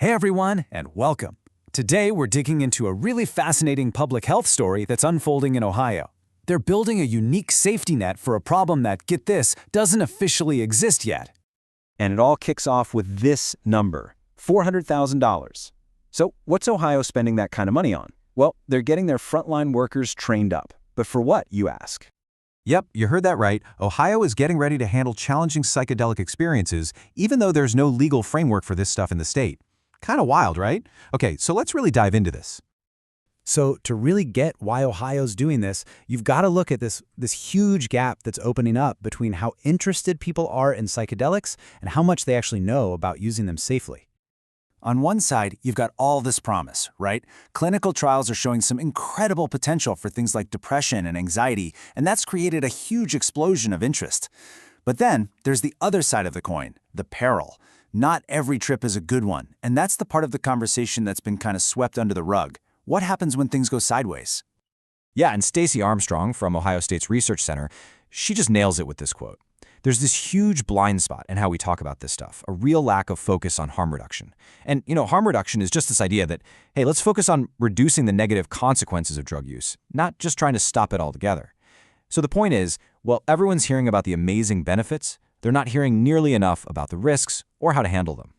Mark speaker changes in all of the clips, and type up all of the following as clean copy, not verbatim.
Speaker 1: Hey everyone, and welcome. Today we're digging into a really fascinating public health story that's unfolding in Ohio. They're building a unique safety net for a problem that, get this, doesn't officially exist yet.
Speaker 2: And it all kicks off with this number, $400,000. So what's Ohio spending that kind of money on? Well, they're getting their frontline workers trained up. But for what, you ask?
Speaker 3: Yep, you heard that right. Ohio is getting ready to handle challenging psychedelic experiences, even though there's no legal framework for this stuff in the state. Kind of wild, right? Okay, so let's really dive into this.
Speaker 1: So to really get why Ohio's doing this, you've got to look at this huge gap that's opening up between how interested people are in psychedelics and how much they actually know about using them safely. On one side, you've got all this promise, right? Clinical trials are showing some incredible potential for things like depression and anxiety, and that's created a huge explosion of interest. But then there's the other side of the coin, the peril. Not every trip is a good one, and that's the part of the conversation that's been kind of swept under the rug. What happens when things go sideways?
Speaker 3: Yeah, and Stacey Armstrong from Ohio State's Research Center, she just nails it with this quote. There's this huge blind spot in how we talk about this stuff, a real lack of focus on harm reduction. And, harm reduction is just this idea that, hey, let's focus on reducing the negative consequences of drug use, not just trying to stop it altogether. So the point is, while everyone's hearing about the amazing benefits, they're not hearing nearly enough about the risks or how to handle them.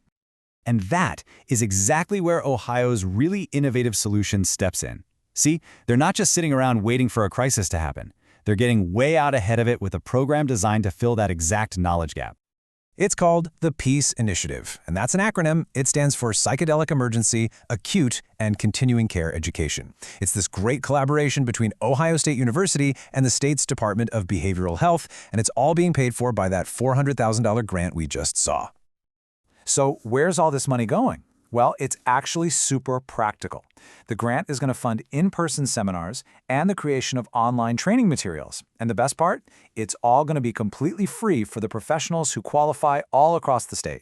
Speaker 1: And that is exactly where Ohio's really innovative solution steps in. See, they're not just sitting around waiting for a crisis to happen. They're getting way out ahead of it with a program designed to fill that exact knowledge gap.
Speaker 3: It's called the PEACE Initiative, and that's an acronym. It stands for Psychedelic Emergency, Acute, and Continuing Care Education. It's this great collaboration between Ohio State University and the state's Department of Behavioral Health, and it's all being paid for by that $400,000 grant we just saw.
Speaker 1: So where's all this money going? Well, it's actually super practical. The grant is going to fund in-person seminars and the creation of online training materials. And the best part? It's all going to be completely free for the professionals who qualify all across the state.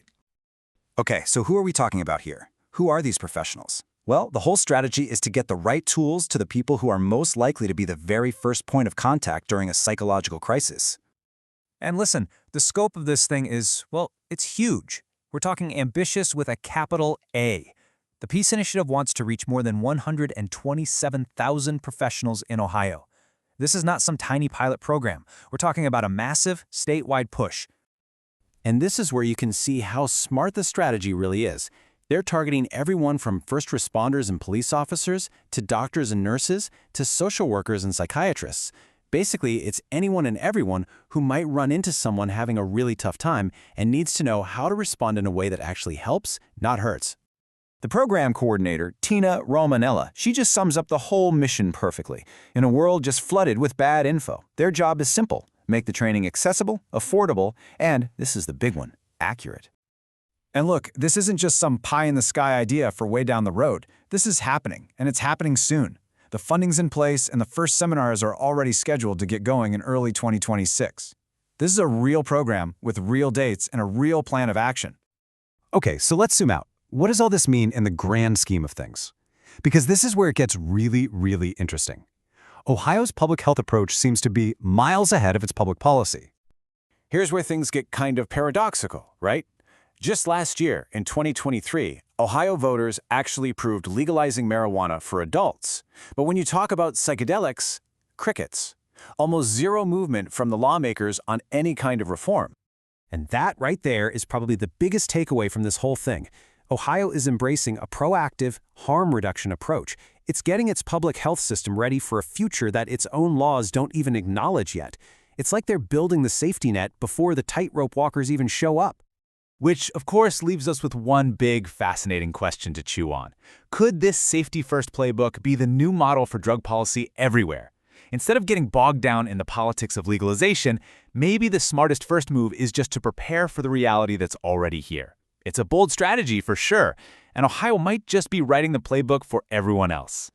Speaker 4: Okay, so who are we talking about here? Who are these professionals? Well, the whole strategy is to get the right tools to the people who are most likely to be the very first point of contact during a psychological crisis.
Speaker 5: And listen, the scope of this thing is, well, it's huge. We're talking ambitious with a capital A. The PEACE Initiative wants to reach more than 127,000 professionals in Ohio. This is not some tiny pilot program. We're talking about a massive, statewide push.
Speaker 2: And this is where you can see how smart the strategy really is. They're targeting everyone from first responders and police officers to doctors and nurses to social workers and psychiatrists. Basically, it's anyone and everyone who might run into someone having a really tough time and needs to know how to respond in a way that actually helps, not hurts.
Speaker 4: The program coordinator, Tina Romanella, she just sums up the whole mission perfectly. In a world just flooded with bad info, their job is simple: make the training accessible, affordable, and, this is the big one, accurate.
Speaker 1: And look, this isn't just some pie-in-the-sky idea for way down the road. This is happening, and it's happening soon. The funding's in place, and the first seminars are already scheduled to get going in early 2026. This is a real program with real dates and a real plan of action.
Speaker 3: Okay, so let's zoom out. What does all this mean in the grand scheme of things? Because this is where it gets really, really interesting. Ohio's public health approach seems to be miles ahead of its public policy.
Speaker 1: Here's where things get kind of paradoxical, right? Just last year, in 2023, Ohio voters actually approved legalizing marijuana for adults. But when you talk about psychedelics, crickets. Almost zero movement from the lawmakers on any kind of reform.
Speaker 3: And that right there is probably the biggest takeaway from this whole thing. Ohio is embracing a proactive, harm reduction approach. It's getting its public health system ready for a future that its own laws don't even acknowledge yet. It's like they're building the safety net before the tightrope walkers even show up.
Speaker 1: Which, of course, leaves us with one big, fascinating question to chew on. Could this safety-first playbook be the new model for drug policy everywhere? Instead of getting bogged down in the politics of legalization, maybe the smartest first move is just to prepare for the reality that's already here. It's a bold strategy for sure, and Ohio might just be writing the playbook for everyone else.